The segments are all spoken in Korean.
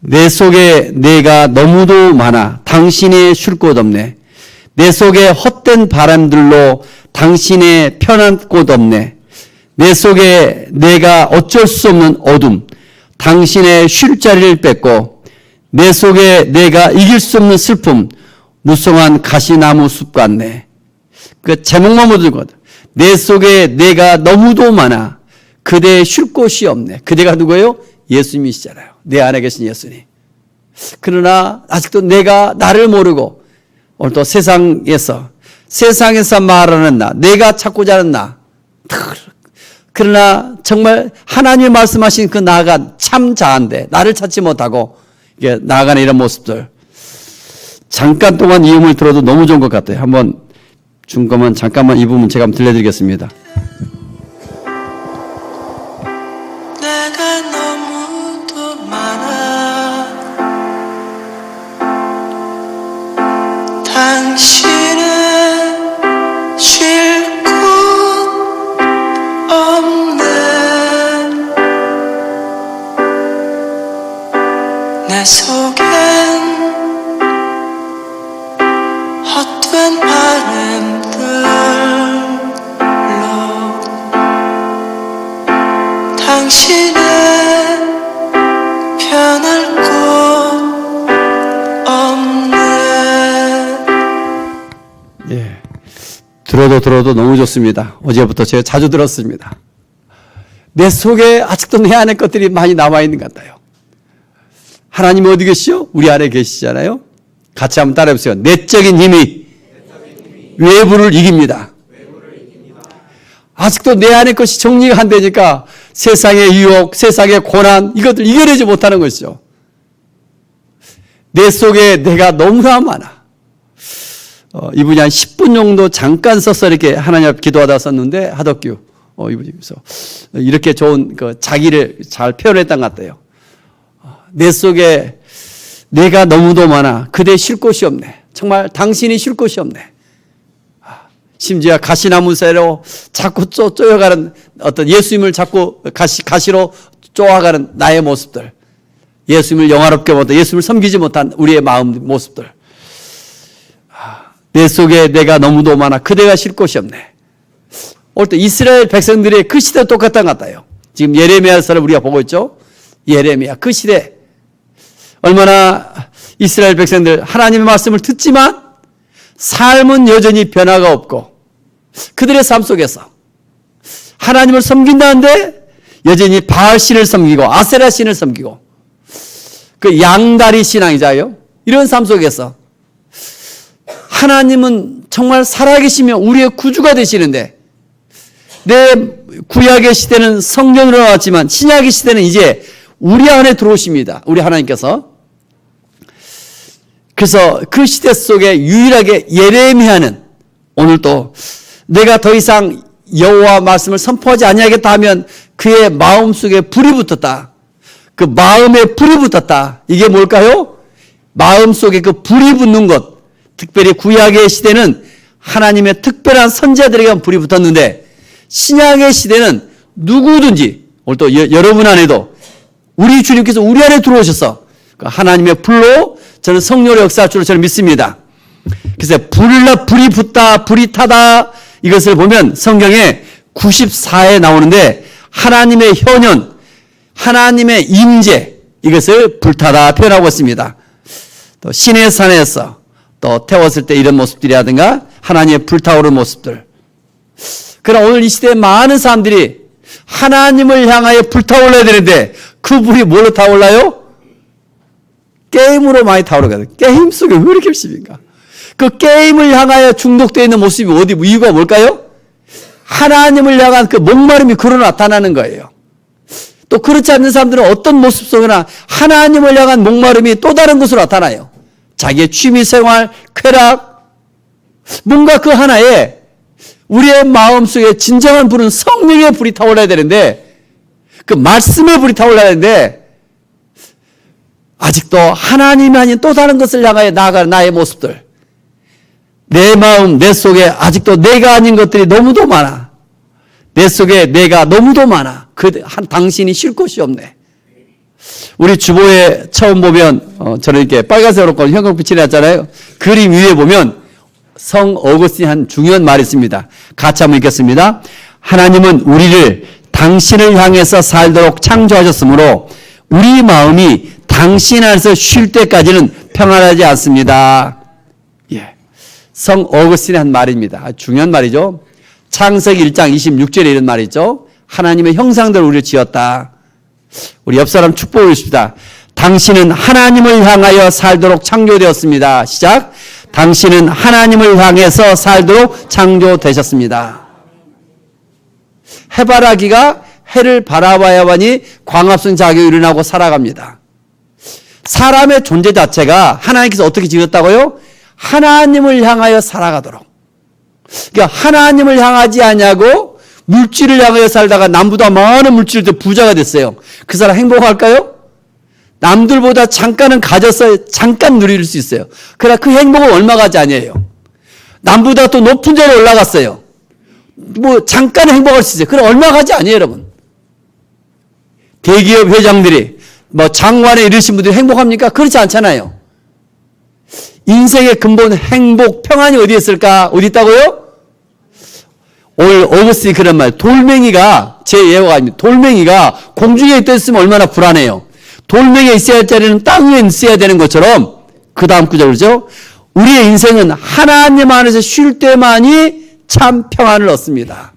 내 속에 내가 너무도 많아 당신이 쉴 곳 없네. 내 속에 헛된 바람들로 당신의 편한 곳 없네. 내 속에 내가 어쩔 수 없는 어둠, 당신의 쉴 자리를 뺏고, 내 속에 내가 이길 수 없는 슬픔, 무성한 가시나무 숲 같네. 그 제목만 못 들거든. 내 속에 내가 너무도 많아 그대의 쉴 곳이 없네. 그대가 누구예요? 예수님이시잖아요. 내 안에 계신 예수님. 그러나 아직도 내가 나를 모르고 오늘 또 세상에서 말하는 나, 내가 찾고자 하는 나. 그러나 정말 하나님이 말씀하신 그 나가 참 자한데 나를 찾지 못하고 이게 나아가는 이런 모습들. 잠깐 동안 이 음을 들어도 너무 좋은 것 같아요. 한번 준 거면 잠깐만 이 부분 제가 한번 들려드리겠습니다. 내가 너무도 많아 당신은 쉴 곳 없네. 내 속엔 헛된 바람들로 당신의 편할 곳 없네. 예, 들어도 너무 좋습니다. 어제부터 제가 자주 들었습니다. 내 속에 아직도 내 안에 것들이 많이 남아있는 것 같아요. 하나님 어디 계시죠? 우리 안에 계시잖아요. 같이 한번 따라해보세요. 내적인 힘이 외부를 이깁니다. 아직도 내 안의 것이 정리가 안 되니까 세상의 유혹, 세상의 고난 이것들 이겨내지 못하는 것이죠. 내 속에 내가 너무나 많아. 이분이 한 10분 정도 잠깐 써서 이렇게 하나님 앞에 기도하다 썼는데 하덕규 이분이 그래서 이렇게 좋은 그 자기를 잘 표현했던 것 같아요. 내 속에 내가 너무도 많아 그대 쉴 곳이 없네. 정말 당신이 쉴 곳이 없네. 심지어 가시나무 새로 자꾸 쪼여가는 어떤 예수님을 자꾸 가시로 쪼아가는 나의 모습들, 예수님을 영화롭게 못한, 예수님을 섬기지 못한 우리의 마음 모습들. 내 속에 내가 너무도 많아 그대가 쉴 곳이 없네. 올 때 이스라엘 백성들의 그 시대도 똑같은 것 같아요. 지금 예레미야서를 우리가 보고 있죠. 예레미야 그 시대 얼마나 이스라엘 백성들 하나님의 말씀을 듣지만 삶은 여전히 변화가 없고 그들의 삶 속에서 하나님을 섬긴다는데 여전히 바알신을 섬기고 아세라신을 섬기고 그 양다리 신앙이자요. 이런 삶 속에서 하나님은 정말 살아계시며 우리의 구주가 되시는데 내 구약의 시대는 성경으로 나왔지만 신약의 시대는 이제 우리 안에 들어오십니다. 우리 하나님께서. 그래서 그 시대 속에 유일하게 예레미야는 오늘 또 내가 더 이상 여호와 말씀을 선포하지 아니하겠다 하면 그의 마음속에 불이 붙었다. 그 마음에 불이 붙었다. 이게 뭘까요? 마음속에 그 불이 붙는 것. 특별히 구약의 시대는 하나님의 특별한 선지자들에게 불이 붙었는데 신약의 시대는 누구든지 오늘 또 여러분 안에도 우리 주님께서 우리 안에 들어오셔서 하나님의 불로 저는 성령의 역사할 줄로 저는 믿습니다. 그래서 불이 붙다, 불이 타다 이것을 보면 성경에 94에 나오는데 하나님의 현현, 하나님의 임재 이것을 불타다 표현하고 있습니다. 또 신의 산에서 또 태웠을 때 이런 모습들이라든가 하나님의 불타오르는 모습들. 그러나 오늘 이 시대에 많은 사람들이 하나님을 향하여 불타올라야 되는데 그 불이 뭘로 타올라요? 게임으로 많이 타오르거든요. 게임 속에 왜 이렇게 열심인가? 그 게임을 향하여 중독되어 있는 모습이 어디 이유가 뭘까요? 하나님을 향한 그 목마름이 그로 나타나는 거예요. 또 그렇지 않는 사람들은 어떤 모습 속에나 하나님을 향한 목마름이 또 다른 것으로 나타나요. 자기의 취미생활, 쾌락, 뭔가 그 하나에 우리의 마음속에 진정한 불은 성령의 불이 타올라야 되는데 그 말씀의 불이 타올라야 되는데 아직도 하나님이 아닌 또 다른 것을 향하여 나아가는 나의 모습들. 내 마음, 내 속에 아직도 내가 아닌 것들이 너무도 많아. 내 속에 내가 너무도 많아. 당신이 쉴 곳이 없네. 우리 주보에 처음 보면 저는 이렇게 빨간색으로 형광빛이 났잖아요. 그림 위에 보면 성 어거스틴이 한 중요한 말이 있습니다. 같이 한번 읽겠습니다. 하나님은 우리를 당신을 향해서 살도록 창조하셨으므로 우리 마음이 당신 안에서 쉴 때까지는 평안하지 않습니다. 예, 성 어거스틴의 한 말입니다. 중요한 말이죠. 창세기 1장 26절에 이런 말이 있죠. 하나님의 형상대로 우리를 지었다. 우리 옆 사람 축복을 주십시다. 당신은 하나님을 향하여 살도록 창조되었습니다. 시작. 당신은 하나님을 향해서 살도록 창조되셨습니다. 해바라기가 해를 바라봐야만이 광합성 작용이 일어나고 살아갑니다. 사람의 존재 자체가 하나님께서 어떻게 지었다고요? 하나님을 향하여 살아가도록. 그러니까 하나님을 향하지 않냐고 물질을 향하여 살다가 남보다 많은 물질을 부자가 됐어요. 그 사람 행복할까요? 남들보다 잠깐은 가져서 잠깐 누릴 수 있어요. 그러나 그 행복은 얼마 가지 아니에요. 남보다 또 높은 자리에 올라갔어요. 뭐 잠깐 행복할 수 있어요. 그럼 얼마 가지 아니에요, 여러분. 대기업 회장들이 뭐 장관에 이르신 분들이 행복합니까? 그렇지 않잖아요. 인생의 근본 행복, 평안이 어디에 있을까? 어디 있다고요? 오늘 어거스틴이 그런 말, 돌멩이가, 제 예화가 아닙니다. 돌멩이가 공중에 있었으면 얼마나 불안해요. 돌멩이에 있어야 할 자리는 땅 위에 있어야 되는 것처럼, 그 다음 구절 그러죠? 우리의 인생은 하나님 안에서 쉴 때만이 참 평안을 얻습니다.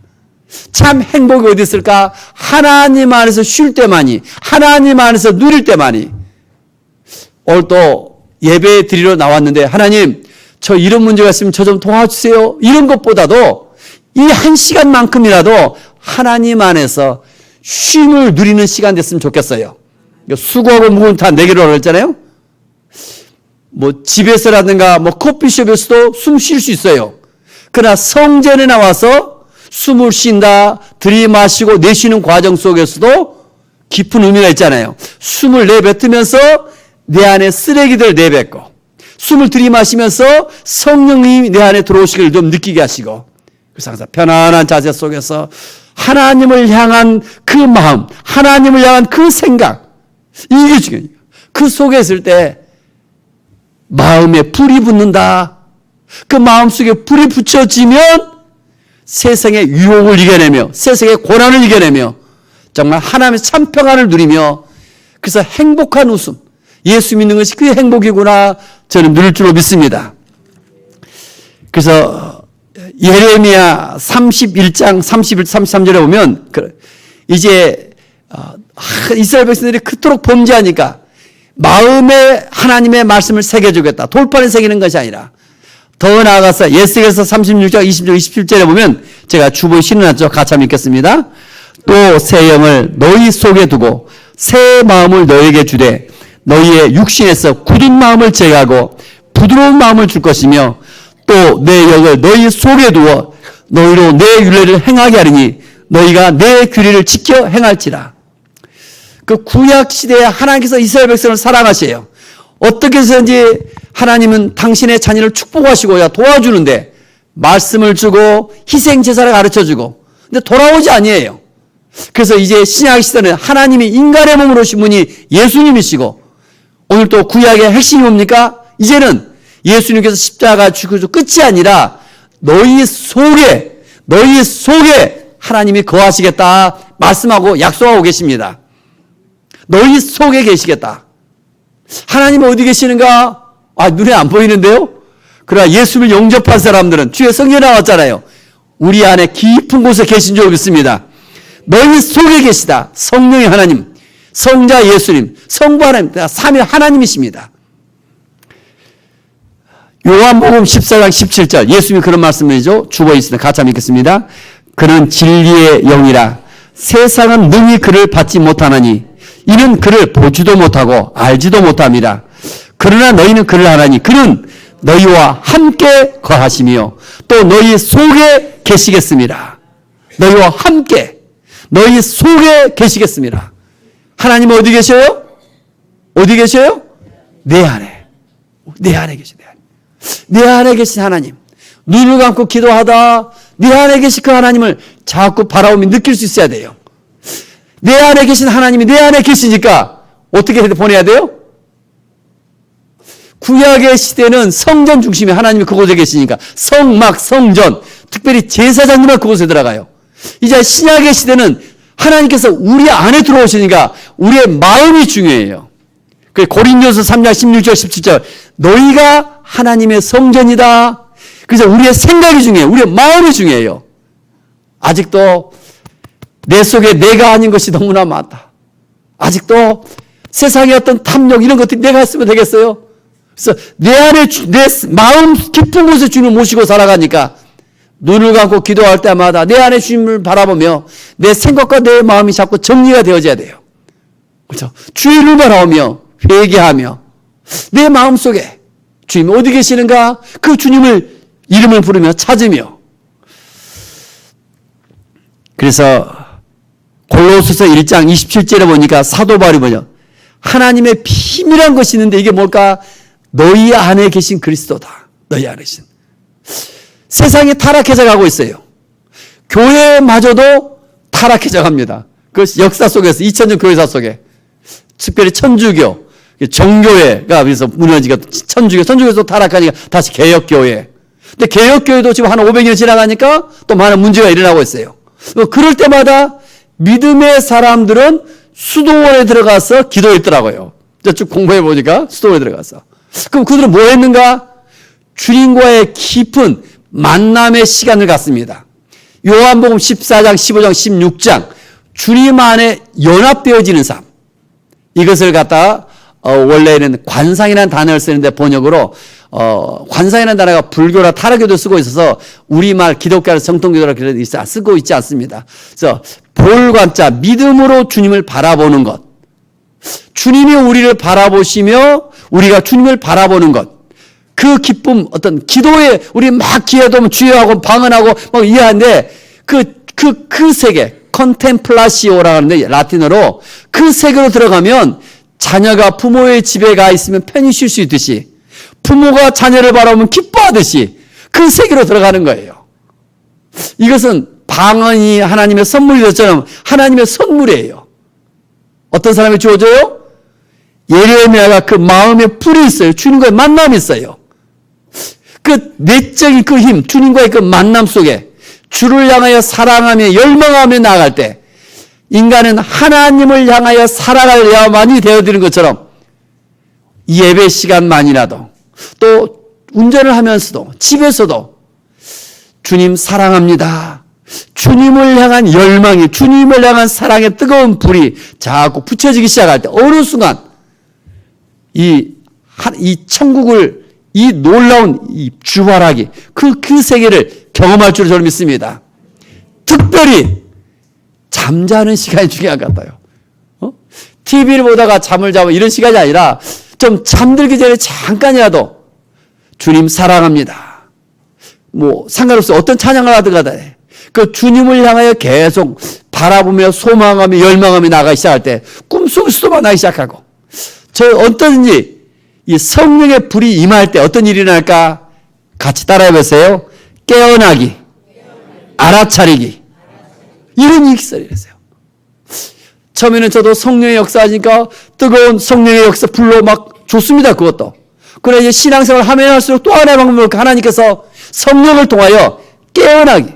참 행복이 어디 있을까? 하나님 안에서 쉴 때만이, 하나님 안에서 누릴 때만이. 오늘 또 예배 드리러 나왔는데, 하나님, 저 이런 문제가 있으면 저 좀 도와주세요. 이런 것보다도 이 한 시간만큼이라도 하나님 안에서 쉼을 누리는 시간 됐으면 좋겠어요. 수고하고 무거운 다 내기로 그랬잖아요. 뭐 집에서라든가 뭐 커피숍에서도 숨 쉴 수 있어요. 그러나 성전에 나와서 숨을 쉰다, 들이마시고 내쉬는 과정 속에서도 깊은 의미가 있잖아요. 숨을 내뱉으면서 내 안에 쓰레기들 내뱉고, 숨을 들이마시면서 성령이 내 안에 들어오시기를 좀 느끼게 하시고, 그래서 항상 편안한 자세 속에서 하나님을 향한 그 마음, 하나님을 향한 그 생각, 이게 중요해요. 그 속에 있을 때 마음에 불이 붙는다. 그 마음속에 불이 붙여지면 세상의 유혹을 이겨내며 세상의 고난을 이겨내며 정말 하나님의 참 평안을 누리며, 그래서 행복한 웃음, 예수 믿는 것이 그게 행복이구나 저는 누릴 줄로 믿습니다. 그래서 예레미야 31장 31, 33절에 보면 이제 이스라엘 백성들이 그토록 범죄하니까 마음에 하나님의 말씀을 새겨주겠다. 돌판에 새기는 것이 아니라 더 나아가서 예수께서 36장 20절 27절에 보면 제가 주보에 실어놨죠. 같이 한번 읽겠습니다. 또 새 영을 너희 속에 두고 새 마음을 너희에게 주되 너희의 육신에서 굳은 마음을 제거하고 부드러운 마음을 줄 것이며 또 내 영을 너희 속에 두어 너희로 내 율례를 행하게 하리니 너희가 내 규례를 지켜 행할지라. 그 구약 시대에 하나님께서 이스라엘 백성을 사랑하세요. 어떻게 해서든지 하나님은 당신의 자녀를 축복하시고야 도와주는데 말씀을 주고 희생 제사를 가르쳐주고, 근데 돌아오지 아니에요. 그래서 이제 신약 시대는 하나님이 인간의 몸으로 오신 분이 예수님이시고, 오늘 또 구약의 핵심이 뭡니까? 이제는 예수님께서 십자가 죽으셔서 끝이 아니라 너희 속에 하나님이 거하시겠다 말씀하고 약속하고 계십니다. 너희 속에 계시겠다. 하나님은 어디 계시는가? 눈에 안 보이는데요? 그러나 예수를 영접한 사람들은 주의 성경에 나왔잖아요. 우리 안에 깊은 곳에 계신 줄 믿습니다. 너희 속에 계시다. 성령의 하나님, 성자 예수님, 성부 하나님, 삼위 하나님이십니다. 요한복음 14장 17절 예수님이 그런 말씀이죠. 주보에 있습니다. 같이 한번 읽겠습니다. 그는 진리의 영이라 세상은 능히 그를 받지 못하나니 이는 그를 보지도 못하고 알지도 못함이라. 그러나 너희는 그를 아나니 그는 너희와 함께 거하시며 또 너희 속에 계시겠습니다. 너희와 함께 너희 속에 계시겠습니다. 하나님은 어디 계셔요? 어디 계셔요? 내 안에. 내 안에 계셔요. 내 안에 계신 하나님. 눈을 감고 기도하다 내 안에 계신 그 하나님을 자꾸 바라보며 느낄 수 있어야 돼요. 내 안에 계신 하나님이 내 안에 계시니까 어떻게 보내야 돼요? 구약의 시대는 성전 중심에 하나님이 그곳에 계시니까 성막, 성전, 특별히 제사장님만 그곳에 들어가요. 이제 신약의 시대는 하나님께서 우리 안에 들어오시니까 우리의 마음이 중요해요. 고린도서 3장 16절 17절 너희가 하나님의 성전이다. 그래서 우리의 생각이 중요해요. 우리의 마음이 중요해요. 아직도 내 속에 내가 아닌 것이 너무나 많다. 아직도 세상의 어떤 탐욕 이런 것들이 내가 했으면 되겠어요? 그래서 내 안에 내 마음 깊은 곳에 주님을 모시고 살아가니까 눈을 감고 기도할 때마다 내 안에 주님을 바라보며 내 생각과 내 마음이 자꾸 정리가 되어져야 돼요. 그렇죠? 주의를 바라보며 회개하며 내 마음 속에 주님이 어디 계시는가 그 주님을 이름을 부르며 찾으며 그래서 골로새서 1장 27절에 보니까 사도 바울이 뭐냐 하나님의 비밀한 것이 있는데 이게 뭘까? 너희 안에 계신 그리스도다. 너희 안에 계신. 세상이 타락해져 가고 있어요. 교회마저도 타락해져 갑니다. 그 역사 속에서 2000년 교회사 속에 특별히 천주교, 정교회가 그래서 무너지가 천주교에서 타락하니까 다시 개혁교회. 근데 개혁교회도 지금 한 500년 지나가니까 또 많은 문제가 일어나고 있어요. 그럴 때마다 믿음의 사람들은 수도원에 들어가서 기도했더라고요. 쭉 공부해 보니까 수도원에 들어가서. 그럼 그들은 뭐 했는가? 주님과의 깊은 만남의 시간을 갖습니다. 요한복음 14장, 15장, 16장 주님 안에 연합되어지는 삶. 이것을 갖다가 원래는 관상이라는 단어를 쓰는데 번역으로 관상이라는 단어가 불교나 타락교도 쓰고 있어서 우리말 기독교나 정통교도라 쓰고 있지 않습니다. 그래서 볼관자 믿음으로 주님을 바라보는 것. 주님이 우리를 바라보시며 우리가 주님을 바라보는 것. 그 기쁨 어떤 기도에 우리 막 기도하면 주여하고 방언하고 막 이해하는데 그 세계 컨템플라시오라고 하는데 라틴어로 그 세계로 들어가면 자녀가 부모의 집에 가 있으면 편히 쉴 수 있듯이 부모가 자녀를 바라보면 기뻐하듯이 그 세계로 들어가는 거예요. 이것은 방언이 하나님의 선물이 됐처럼 하나님의 선물이에요. 어떤 사람이 주어져요? 예레미야가 그 마음에 불이 있어요. 주님과의 만남이 있어요. 그 내적인 그 힘, 주님과의 그 만남 속에 주를 향하여 사랑하며 열망하며 나아갈 때 인간은 하나님을 향하여 살아가야만이 되어드는 것처럼 이 예배 시간만이라도 또 운전을 하면서도 집에서도 주님 사랑합니다. 주님을 향한 열망이 주님을 향한 사랑의 뜨거운 불이 자꾸 붙여지기 시작할 때 어느 순간 이 천국을 이 놀라운 이 주활하기 그 세계를 경험할 줄 저는 믿습니다. 특별히 잠자는 시간이 중요한 것 같아요. TV를 보다가 잠을 자고 이런 시간이 아니라 좀 잠들기 전에 잠깐이라도 주님 사랑합니다. 뭐 상관없어요. 어떤 찬양을 하든 간에 그 주님을 향하여 계속 바라보며 소망하며 열망하며 나가기 시작할 때 꿈속에서도 만나기 시작하고 저 어떤지 이 성령의 불이 임할 때 어떤 일이 일어날까? 같이 따라해 보세요. 깨어나기, 알아차리기. 이런 일이 있어요. 처음에는 저도 성령의 역사하니까 뜨거운 성령의 역사 불로 막 좋습니다. 그것도. 그러나 이제 신앙생활 하면 할수록 또 하나의 방법을 하나님께서 성령을 통하여 깨어나기.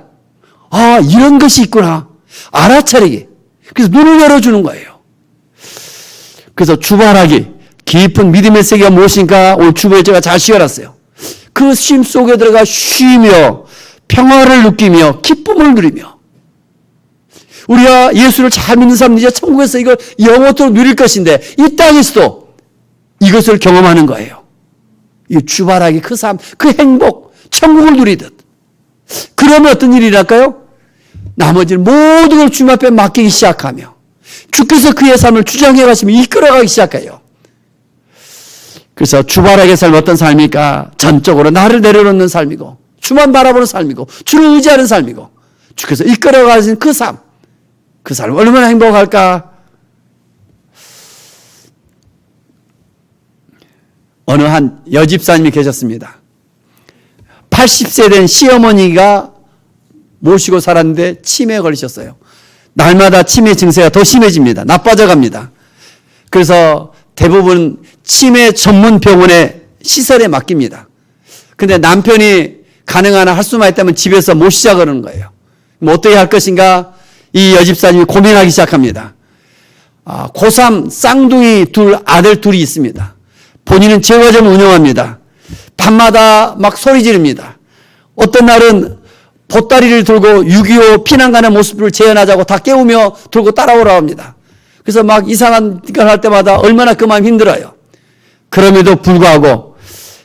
아, 이런 것이 있구나. 알아차리기. 그래서 눈을 열어주는 거예요. 그래서 주발하기. 깊은 믿음의 세계가 무엇인가 오늘 주부에 제가 잘 시켜놨어요. 그 쉼 속에 들어가 쉬며 평화를 느끼며 기쁨을 누리며 우리가 예수를 잘 믿는 사람은 이제 천국에서 이걸 영원토록 누릴 것인데 이 땅에서도 이것을 경험하는 거예요. 이 주발하기 그 삶, 그 행복, 천국을 누리듯. 그러면 어떤 일이 일어날까요? 나머지는 모든 걸 주님 앞에 맡기기 시작하며 주께서 그의 삶을 주장해 가시며 이끌어가기 시작해요. 그래서 주발하게 삶 어떤 삶일까? 전적으로 나를 내려놓는 삶이고 주만 바라보는 삶이고 주를 의지하는 삶이고 주께서 이끌어가신 그 삶. 그 삶 얼마나 행복할까? 어느 한 여집사님이 계셨습니다. 80세 된 시어머니가 모시고 살았는데 치매에 걸리셨어요. 날마다 치매 증세가 더 심해집니다. 나빠져 갑니다. 그래서 대부분 치매 전문 병원의 시설에 맡깁니다. 근데 남편이 가능한 한 할 수만 있다면 집에서 못 시작하는 거예요. 뭐 어떻게 할 것인가? 이 여집사님이 고민하기 시작합니다. 고3 쌍둥이 아들 둘이 있습니다. 본인은 제과점을 운영합니다. 밤마다 막 소리 지릅니다. 어떤 날은 보따리를 들고 6.25 피난 가는 모습을 재현하자고 다 깨우며 들고 따라오라고 합니다. 그래서 막 이상한 걸 할 때마다 얼마나 그 마음이 힘들어요. 그럼에도 불구하고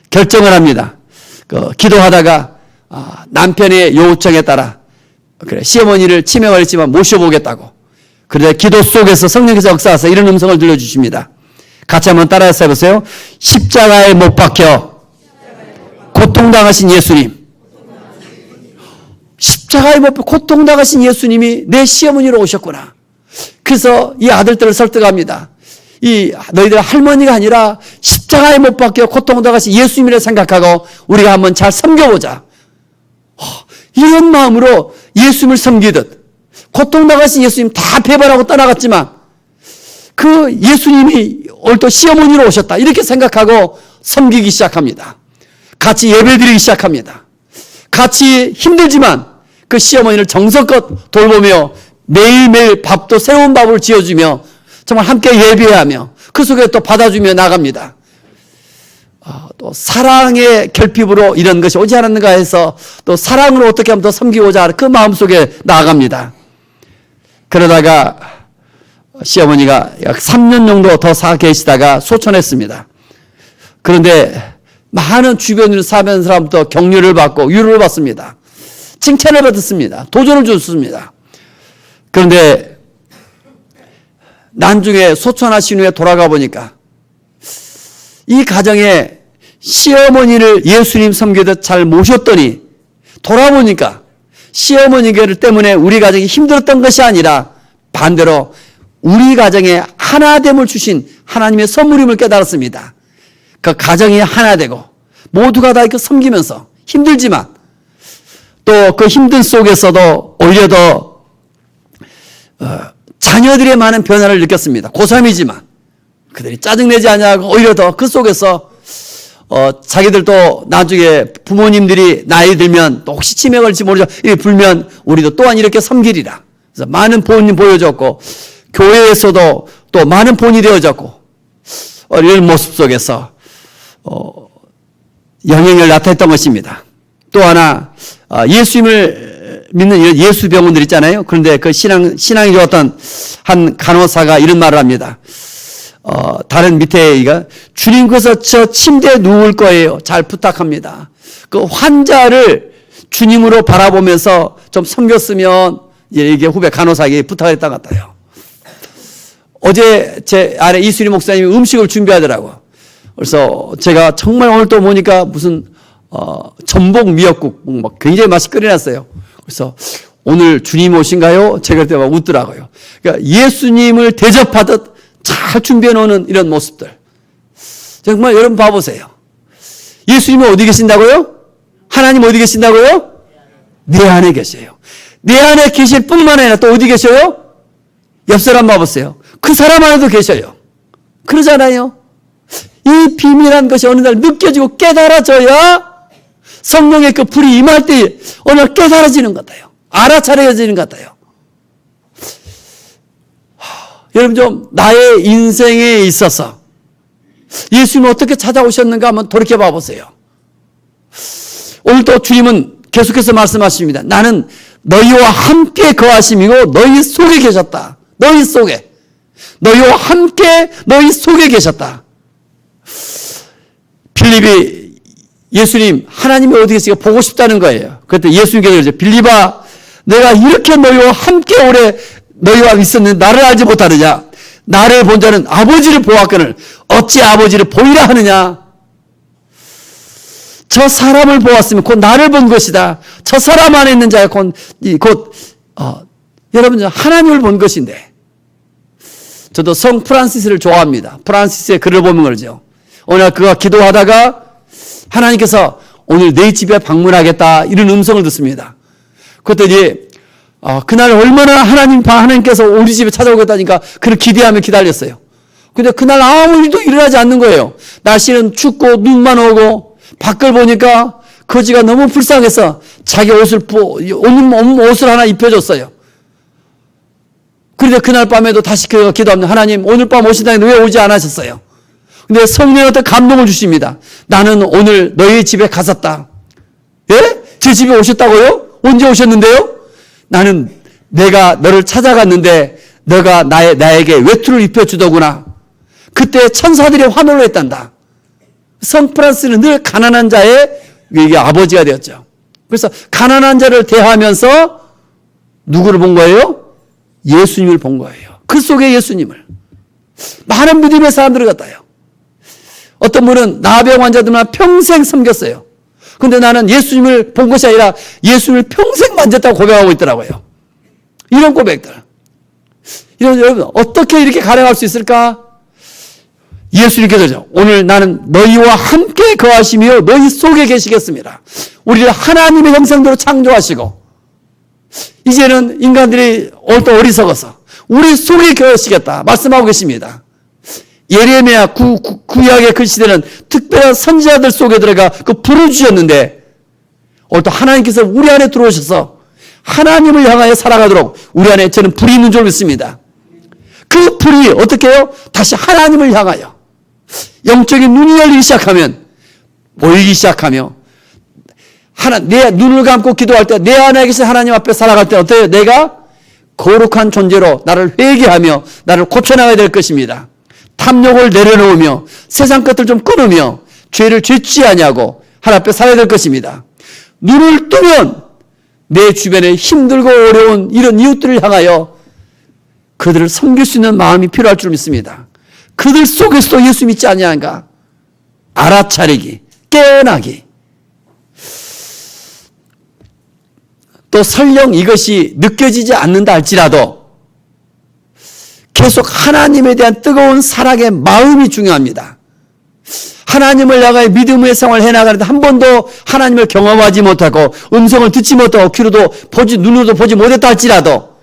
결정을 합니다. 기도하다가 남편의 요청에 따라 그래 시어머니를 치매 걸렸지만 모셔보겠다고. 그러자 기도 속에서 성령께서 역사하셔서 이런 음성을 들려주십니다. 같이 한번 따라해서 해보세요. 십자가에 못 박혀 고통당하신 예수님. 십자가에 못 박혀 고통당하신 예수님이 내 시어머니로 오셨구나. 그래서 이 아들들을 설득합니다. 이 너희들 할머니가 아니라 십자가에 못 박혀 고통당하신 예수님이라 생각하고 우리가 한번 잘 섬겨보자. 이런 마음으로 예수님을 섬기듯 고통당하신 예수님 다 배반하고 떠나갔지만 그 예수님이 오늘 또 시어머니로 오셨다 이렇게 생각하고 섬기기 시작합니다. 같이 예배드리기 시작합니다. 같이 힘들지만 그 시어머니를 정성껏 돌보며 매일매일 밥도 새로운 밥을 지어주며 정말 함께 예배하며 그 속에 또 받아주며 나갑니다. 또 사랑의 결핍으로 이런 것이 오지 않았는가 해서 또 사랑으로 어떻게 하면 더 섬기고자 하는 그 마음속에 나아갑니다. 그러다가 시어머니가 약 3년 정도 더 살아 계시다가 소천했습니다. 그런데 많은 주변으로 사는 사람부터 격려를 받고 위로를 받습니다. 칭찬을 받았습니다. 도전을 줬습니다. 그런데 나중에 소천하신 후에 돌아가 보니까 이 가정에 시어머니를 예수님 섬기듯 잘 모셨더니 돌아보니까 시어머니 때문에 우리 가정이 힘들었던 것이 아니라 반대로 우리 가정에 하나됨을 주신 하나님의 선물임을 깨달았습니다. 그 가정이 하나 되고 모두가 다 이렇게 섬기면서 힘들지만 또 그 힘든 속에서도 오히려 더 자녀들의 많은 변화를 느꼈습니다. 고3이지만 그들이 짜증내지 않냐고 오히려 더 그 속에서 자기들도 나중에 부모님들이 나이 들면 또 혹시 치매 걸릴지 모르죠. 이렇게 불면 우리도 또한 이렇게 섬기리라. 그래서 많은 본이 보여졌고 교회에서도 또 많은 본이 되어졌고 이런 모습 속에서 영향을 나타냈던 것입니다. 또 하나 예수님을 믿는 예수 병원들 있잖아요. 그런데 그 신앙이 좋았던 한 간호사가 이런 말을 합니다. 다른 밑에 주님께서 저 침대에 누울 거예요. 잘 부탁합니다. 그 환자를 주님으로 바라보면서 좀 섬겼으면 이게 후배 간호사에게 부탁했던 것 같아요. 어제 제 아래 이수리 목사님이 음식을 준비하더라고요. 그래서 제가 정말 오늘 또 보니까 무슨 전복 미역국 막 굉장히 맛있게 끓여놨어요. 그래서 오늘 주님 오신가요? 제가 그때 막 웃더라고요. 그러니까 예수님을 대접하듯 잘 준비해 놓는 이런 모습들. 정말 여러분 봐보세요. 예수님이 어디 계신다고요? 하나님 어디 계신다고요? 내 안에 계세요. 내 안에 계실 뿐만 아니라 또 어디 계셔요? 옆 사람 봐보세요. 그 사람 안에도 계셔요. 그러잖아요. 이 비밀한 것이 어느 날 느껴지고 깨달아져야 성령의 그 불이 임할 때 어느 날 깨달아지는 것 같아요. 알아차려지는 것 같아요. 여러분 좀 나의 인생에 있어서 예수님은 어떻게 찾아오셨는가 한번 돌이켜 봐보세요. 오늘도 주님은 계속해서 말씀하십니다. 나는 너희와 함께 거하심이고 너희 속에 계셨다. 너희 속에. 너희와 함께 너희 속에 계셨다. 빌립이 예수님 하나님이 어디 계시가 보고 싶다는 거예요. 그때 예수님께서 그러죠. 빌립아 내가 이렇게 너희와 함께 오래 너희와 있었는데 나를 알지 못하느냐. 나를 본 자는 아버지를 보았거늘 어찌 아버지를 보이라 하느냐. 저 사람을 보았으면 곧 나를 본 것이다. 저 사람 안에 있는 자가 여러분 하나님을 본 것인데. 저도 성 프란시스를 좋아합니다. 프란시스의 글을 보면 그러죠. 어느 날 그가 기도하다가 하나님께서 오늘 내 집에 방문하겠다 이런 음성을 듣습니다. 그랬더니 그날 얼마나 하나님께서 우리 집에 찾아오겠다니까 그를 기대하며 기다렸어요. 근데 그날 아무 일도 일어나지 않는 거예요. 날씨는 춥고 눈만 오고 밖을 보니까 거지가 너무 불쌍해서 자기 옷을 옷을 하나 입혀줬어요. 그런데 그날 밤에도 다시 그가 기도합니다. 하나님, 오늘 밤 오신다는데 왜 오지 않으셨어요? 근데 성령이 어떤 감동을 주십니다. 나는 오늘 너희 집에 갔었다. 예? 제 집에 오셨다고요? 언제 오셨는데요? 나는 내가 너를 찾아갔는데 너가 나에게 외투를 입혀주더구나. 그때 천사들이 환호를 했단다. 성프란스는 늘 가난한 자의 이게 아버지가 되었죠. 그래서 가난한 자를 대하면서 누구를 본 거예요? 예수님을 본 거예요. 그 속에 예수님을. 많은 믿음의 사람들을 갖다요. 어떤 분은 나병 환자들만 평생 섬겼어요. 근데 나는 예수님을 본 것이 아니라 예수님을 평생 만졌다고 고백하고 있더라고요. 이런 고백들. 여러분, 어떻게 이렇게 가능할 수 있을까? 예수님께서 오늘 나는 너희와 함께 거하시며 너희 속에 계시겠습니다. 우리를 하나님의 형상대로 창조하시고 이제는 인간들이 또 어리석어서 우리 속에 계시겠다 말씀하고 계십니다. 예레미야 구약의 그 시대는 특별한 선지자들 속에 들어가 그 불을 주셨는데 오늘 또 하나님께서 우리 안에 들어오셔서 하나님을 향하여 살아가도록 우리 안에 저는 불이 있는 줄 믿습니다. 그 불이 어떻게 해요? 다시 하나님을 향하여 영적인 눈이 열리기 시작하면 보이기 시작하며 내 눈을 감고 기도할 때 내 안에 계신 하나님 앞에 살아갈 때 어때요? 내가 거룩한 존재로 나를 회개하며 나를 고쳐나가야 될 것입니다. 탐욕을 내려놓으며 세상 것들 좀 끊으며 죄를 죄치 아니하고 하나님 앞에 살아야 될 것입니다. 눈을 뜨면 내 주변에 힘들고 어려운 이런 이웃들을 향하여 그들을 섬길 수 있는 마음이 필요할 줄 믿습니다. 그들 속에서도 예수 믿지 아니한가? 알아차리기, 깨어나기. 또 설령 이것이 느껴지지 않는다 할지라도 계속 하나님에 대한 뜨거운 사랑의 마음이 중요합니다. 하나님을 향하여 믿음의 생활을 해나가는데 한 번도 하나님을 경험하지 못하고 음성을 듣지 못하고 귀로도 눈으로도 보지 못했다 할지라도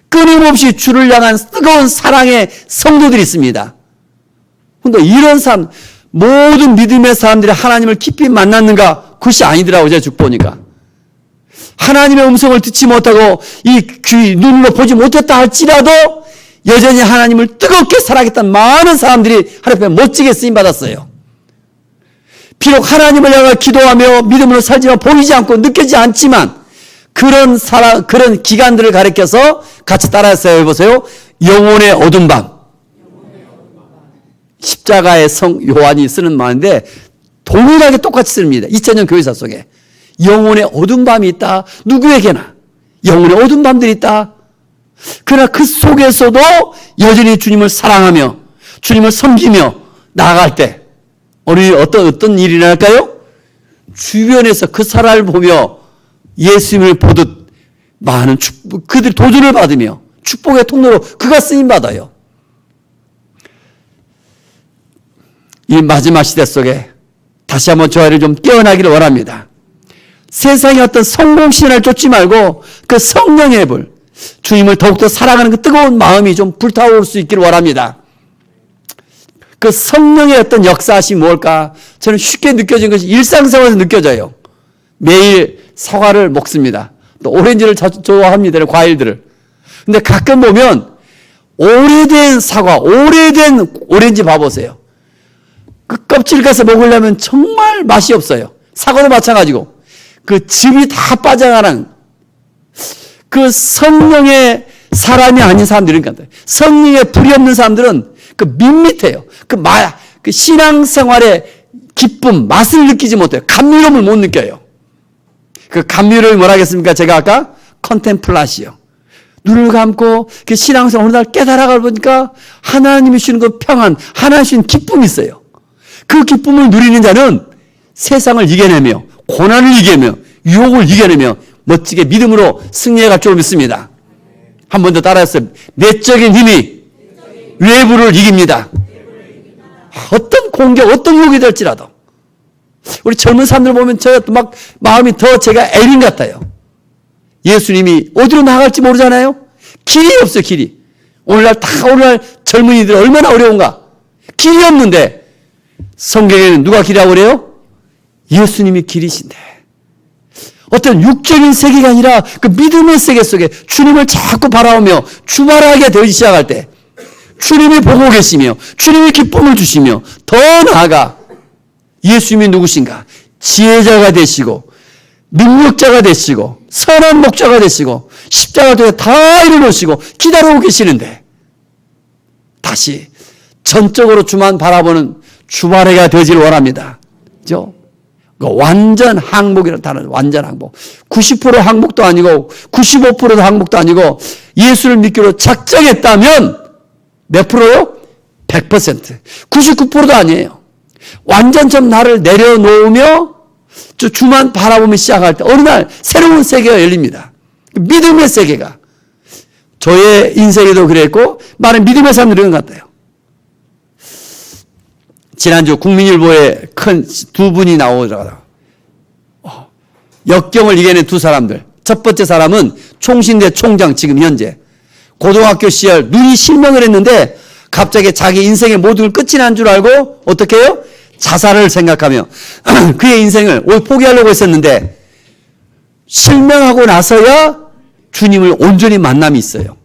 끊임없이 주를 향한 뜨거운 사랑의 성도들이 있습니다. 그런데 이런 사람, 모든 믿음의 사람들이 하나님을 깊이 만났는가? 그것이 아니더라고요. 제가 쭉 보니까. 하나님의 음성을 듣지 못하고 이 눈으로 보지 못했다 할지라도 여전히 하나님을 뜨겁게 사랑했던 많은 사람들이 하나님 앞에 멋지게 쓰임받았어요. 비록 하나님을 향해 기도하며 믿음으로 살지만 보이지 않고 느껴지지 않지만 그런 기간들을 가리켜서 같이 따라서 해보세요. 영혼의 어두운 밤. 십자가의 성 요한이 쓰는 말인데 동일하게 똑같이 씁니다. 2000년 교회사 속에. 영혼의 어두운 밤이 있다. 누구에게나 영혼의 어두운 밤들이 있다. 그러나 그 속에서도 여전히 주님을 사랑하며 주님을 섬기며 나아갈 때 우리 어떤 일이 일어날까요? 주변에서 그 사람을 보며 예수님을 보듯 많은 그들 도전을 받으며 축복의 통로로 그가 쓰임받아요. 이 마지막 시대 속에 다시 한번 저희를 좀 깨어나기를 원합니다. 세상의 어떤 성공신을 쫓지 말고 그 성령의 불, 주님을 더욱더 사랑하는 그 뜨거운 마음이 좀 불타오를 수 있기를 원합니다. 그 성령의 어떤 역사하심이 뭘까? 저는 쉽게 느껴진 것이 일상생활에서 느껴져요. 매일 사과를 먹습니다. 또 오렌지를 좋아합니다. 과일들을. 근데 가끔 보면 오래된 사과, 오래된 오렌지 봐보세요. 그 껍질 가서 먹으려면 정말 맛이 없어요. 사과도 마찬가지고. 그 즙이 다 빠져나가는 그 성령의 사람이 아닌 사람들인 것 같아요. 성령의 불이 없는 사람들은 그 밋밋해요. 그 신앙생활의 기쁨, 맛을 느끼지 못해요. 감미로움을 못 느껴요. 그 감미로움이 뭐라 하겠습니까? 제가 아까 컨템플라시요. 눈을 감고 그 신앙생활 어느 날 깨달아가 보니까 하나님이 주시는 그 평안, 하나님이 주시는 기쁨이 있어요. 그 기쁨을 누리는 자는 세상을 이겨내며 고난을 이겨내며 유혹을 이겨내며 멋지게 믿음으로 승리해갈 줄 믿습니다. 한 번 더 따라했어요. 내적인 힘이 외부를 이깁니다. 어떤 공격, 어떤 유혹이 될지라도. 우리 젊은 사람들 보면 제가 막 마음이 더 제가 애린 같아요. 예수님이 어디로 나갈지 모르잖아요. 길이 없어요. 길이. 오늘날 젊은이들 얼마나 어려운가. 길이 없는데 성경에는 누가 길이라고 그래요? 예수님이 길이신데. 어떤 육적인 세계가 아니라 그 믿음의 세계 속에 주님을 자꾸 바라보며 주말하게 되기 시작할 때 주님이 보고 계시며 주님이 기쁨을 주시며 더 나아가 예수님이 누구신가? 지혜자가 되시고 능력자가 되시고 선한 목자가 되시고 십자가 되어 다 이루시고 기다리고 계시는데 다시 전적으로 주만 바라보는 주말해가 되기를 원합니다. 그죠? 완전 항복이라는 단어, 완전 항복. 90% 항복도 아니고 95%도 항복도 아니고 예수를 믿기로 작정했다면 몇 프로요? 100%. 99%도 아니에요. 완전 좀 나를 내려놓으며 주만 바라보며 시작할 때 어느 날 새로운 세계가 열립니다. 믿음의 세계가. 저의 인생에도 그랬고 많은 믿음의 사람들이 그런 것 같아요. 지난주 국민일보에 큰 두 분이 나오더라고요. 역경을 이겨낸 두 사람들. 첫 번째 사람은 총신대 총장 지금 현재. 고등학교 시절 눈이 실명을 했는데 갑자기 자기 인생의 모든 끝이 난 줄 알고 어떻게 해요? 자살을 생각하며 그의 인생을 포기하려고 했었는데 실명하고 나서야 주님을 온전히 만남이 있어요.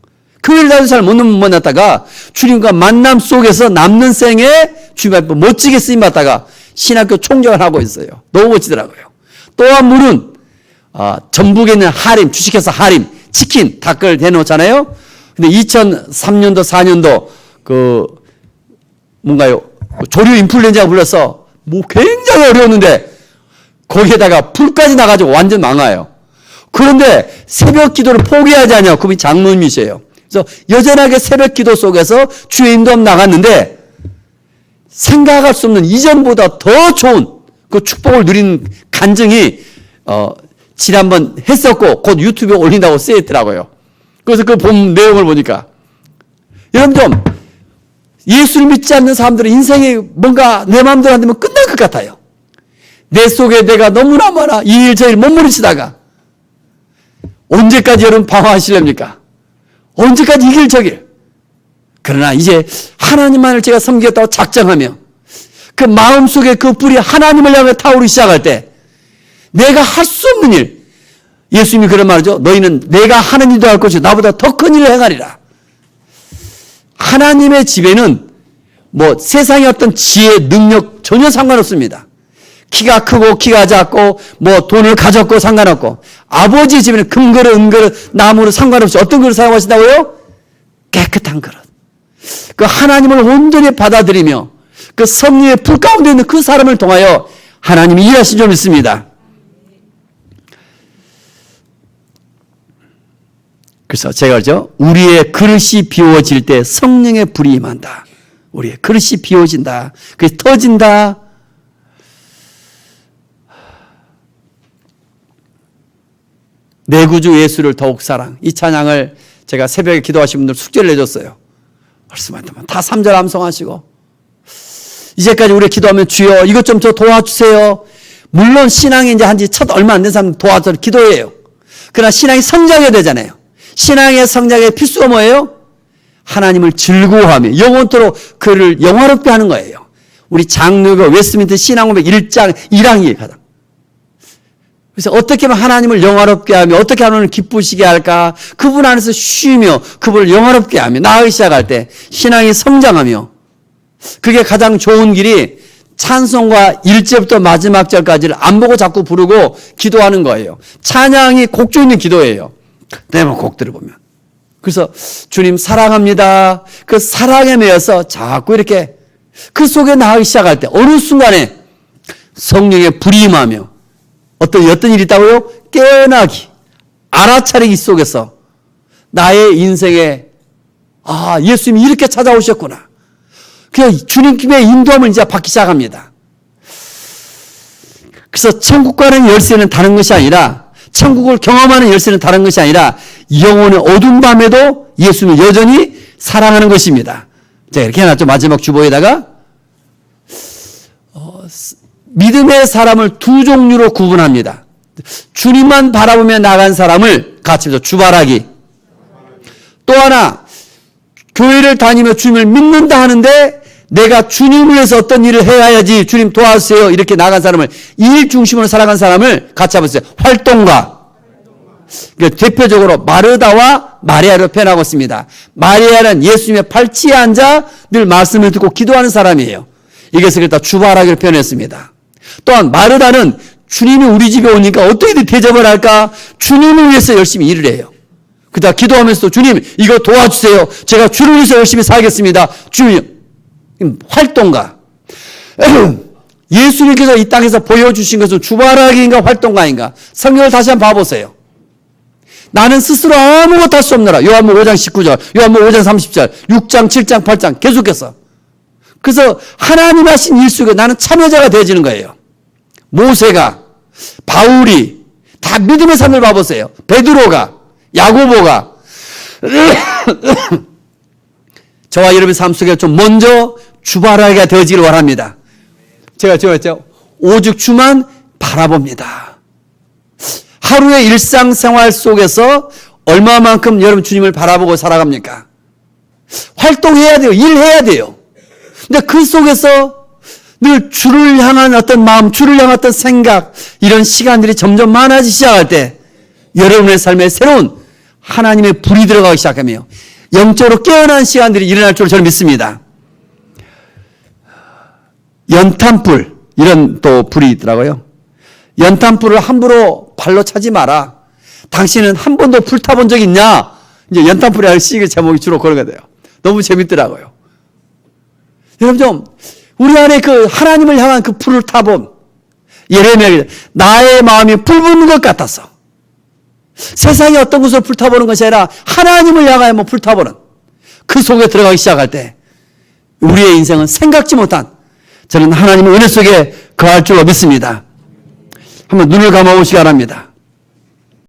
교회를 다니는 사람 못 만났다가 주님과 만남 속에서 남는 생에 주님 앞에 멋지게 쓰임받다가 신학교 총장을 하고 있어요. 너무 멋지더라고요. 또 한 분은 전북에 있는 하림, 주식회사 하림, 치킨, 닭을 대놓잖아요. 근데 2003년도, 4년도 조류 인플루엔자가 불러서 굉장히 어려웠는데 거기에다가 불까지 나가지고 완전 망해요. 그런데 새벽 기도를 포기하지 않냐고. 그분이 장로님이세요. 그래서 여전하게 새벽 기도 속에서 주의 인도함 나갔는데 생각할 수 없는 이전보다 더 좋은 그 축복을 누린 간증이 지난번 했었고 곧 유튜브에 올린다고 쓰였더라고요. 그래서 그 본 내용을 보니까 여러분 좀 예수를 믿지 않는 사람들은 인생이 뭔가 내 마음대로 안 되면 끝날 것 같아요. 내 속에 내가 너무나 많아 이 일 저 일 몸부림치다가 언제까지 여러분 방황하시렵니까? 언제까지 이길 저길. 그러나 이제 하나님만을 제가 섬기겠다고 작정하며 그 마음속에 그 불이 하나님을 향해 타오르기 시작할 때 내가 할 수 없는 일, 예수님이 그런 말이죠. 너희는 내가 하는 일도 할 것이고 나보다 더 큰 일을 행하리라. 하나님의 집에는 세상의 어떤 지혜, 능력 전혀 상관없습니다. 키가 크고 키가 작고 돈을 가졌고 상관없고 아버지 집에는 금그릇, 은그릇, 나무로 상관없이 어떤 그릇을 사용하신다고요? 깨끗한 그릇. 그 하나님을 온전히 받아들이며 그 성령의 불 가운데 있는 그 사람을 통하여 하나님이 일하신 줄 믿습니다. 그래서 제가 그러죠. 우리의 그릇이 비워질 때 성령의 불이 임한다. 우리의 그릇이 비워진다. 그게 터진다. 내 구주 예수를 더욱 사랑. 이 찬양을 제가 새벽에 기도하신 분들 숙제를 내줬어요. 말씀하면 다 3절 암송하시고 이제까지 우리 기도하면 주여 이것 좀 저 도와주세요. 물론 신앙이 이제 한지 얼마 안 된 사람 도와줘서 기도해요. 그러나 신앙이 성장해야 되잖아요. 신앙의 성장의 필수가 뭐예요? 하나님을 즐거워하며 영원토록 그를 영화롭게 하는 거예요. 우리 장로교 웨스트민스터 신앙고백 1장 1항이 가장. 그래서 어떻게 하면 하나님을 영화롭게 하며 어떻게 하면 기쁘시게 할까? 그분 안에서 쉬며 그분을 영화롭게 하며 나아가기 시작할 때 신앙이 성장하며 그게 가장 좋은 길이 찬송과 1절부터 마지막 절까지를 안 보고 자꾸 부르고 기도하는 거예요. 찬양이 곡조 있는 기도예요. 내가 곡들을 보면. 그래서 주님 사랑합니다. 그 사랑에 매여서 자꾸 이렇게 그 속에 나가기 시작할 때 어느 순간에 성령의 불이 임하며 어떤 일이 있다고요? 깨어나기, 알아차리기 속에서 나의 인생에 예수님이 이렇게 찾아오셨구나. 그 주님의 인도함을 이제 받기 시작합니다. 그래서 천국 가는 열쇠는 다른 것이 아니라 천국을 경험하는 열쇠는 다른 것이 아니라 영혼의 어두운 밤에도 예수님을 여전히 사랑하는 것입니다. 제가 이렇게 해놨죠. 마지막 주보에다가 믿음의 사람을 두 종류로 구분합니다. 주님만 바라보며 나간 사람을 같이 해서 주바라기. 또 하나 교회를 다니며 주님을 믿는다 하는데 내가 주님을 위해서 어떤 일을 해야지 주님 도와주세요 이렇게 나간 사람을 일 중심으로 살아간 사람을 같이 해보세요. 활동가. 그러니까 대표적으로 마르다와 마리아를 표현하고 있습니다. 마리아는 예수님의 팔찌에 앉아 늘 말씀을 듣고 기도하는 사람이에요. 이것을 그랬다 주바라기를 표현했습니다. 또한 마르다는 주님이 우리 집에 오니까 어떻게든 대접을 할까 주님을 위해서 열심히 일을 해요. 그러다 기도하면서도 주님 이거 도와주세요. 제가 주를 위해서 열심히 살겠습니다. 주님. 활동가. 예수님께서 이 땅에서 보여주신 것은 주바라기인가 활동가인가? 성경을 다시 한번 봐보세요. 나는 스스로 아무것도 할 수 없노라. 요한복음 5장 19절, 요한복음 5장 30절, 6장, 7장, 8장 계속해서. 그래서 하나님 하신 일 속에 나는 참여자가 되어지는 거예요. 모세가, 바울이 다 믿음의 삶을 봐보세요. 베드로가, 야고보가 저와 여러분의 삶 속에 좀 먼저 주바라기가 되어지기를 원합니다. 제가 했죠. 오직 주만 바라봅니다. 하루의 일상생활 속에서 얼마만큼 여러분 주님을 바라보고 살아갑니까? 활동해야 돼요. 일해야 돼요. 근데 그 속에서 늘 주를 향한 어떤 마음, 주를 향한 어떤 생각, 이런 시간들이 점점 많아지기 시작할 때 여러분의 삶에 새로운 하나님의 불이 들어가기 시작하며 영적으로 깨어난 시간들이 일어날 줄 저는 믿습니다. 연탄불, 이런 또 불이 있더라고요. 연탄불을 함부로 발로 차지 마라. 당신은 한 번도 불 타본 적 있냐? 이제 연탄불이 할 시기 제목이 주로 그런 거 돼요. 너무 재밌더라고요. 여러분 좀 우리 안에 그 하나님을 향한 그 불을 타본 예레미야 나의 마음이 불 붙는 것 같았어. 세상에 어떤 것으로 불타보는 것이 아니라 하나님을 향하여 불타보는 그 속에 들어가기 시작할 때 우리의 인생은 생각지 못한 저는 하나님의 은혜 속에 거할 줄로 믿습니다. 한번 눈을 감아보시기 바랍니다.